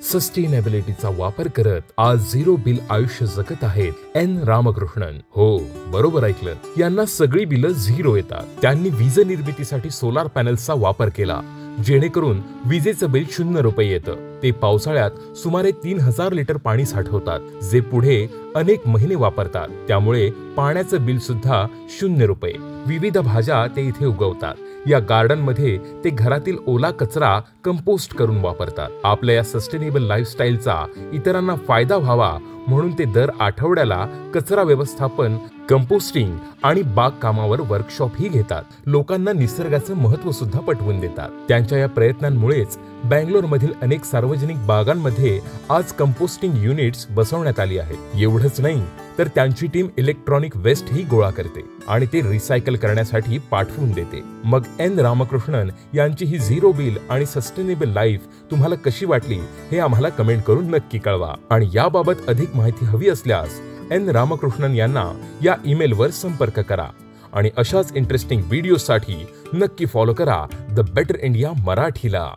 सस्टेनेबिलिटीचा वापर करत आज झिरो बिल आयुष्य जगत आहेत एन रामकृष्णन. हो, बरोबर ऐकलं, यांना सगळी बिलं झिरो येतात. त्यांनी वीज निर्मितीसाठी सोलार पॅनल्सचा वापर केला, जेणेकरून विजेचं बिल 0 रुपये येतं. ते पावसाळ्यात सुमारे 3000 लिटर पाणी साठवतात, जे पुढे अनेक महिने वापरतात. त्यामुळे पाण्याचं बिल सुद्धा 0 रुपये. विविध भाज्या ते इथे उगवतात. या गार्डन मध्ये ते घरातील ओला कचरा कंपोस्ट करून वापरतात. आपल्या या सस्टेनेबल लाईफस्टाईलचा इतरांना फायदा व्हावा म्हणून ते दर आठवड्याला कचरा व्यवस्थापन, कंपोस्टिंग आणि बागकामावर वर्कशॉप ही घेतात. लोकांना निसर्गाचं महत्त्व सुद्धा पटवून देतात. त्यांच्या या प्रयत्नांमुळेच बँगलोरमधील अनेक सार्वजनिक बागांमध्ये आज कंपोस्टिंग युनिट्स बसवण्यात आली आहेत. एवढंच नाही तर त्यांची टीम इलेक्ट्रॉनिक वेस्ट ही गोळा करते आणि ते रिसायकल करण्यासाठी पाठवून देते. मग एन रामकृष्णन यांची ही झिरो बिल आणि सस्टेनेबल लाईफ तुम्हाला कशी वाटली हे आम्हाला कमेंट करून नक्की कळवा. आणि याबाबत अधिक माहिती हवी असल्यास एन रामकृष्णन यांना या ईमेलवर संपर्क करा. आणि अशाच इंटरेस्टिंग व्हिडिओसाठी नक्की फॉलो करा द बेटर इंडिया मराठीला.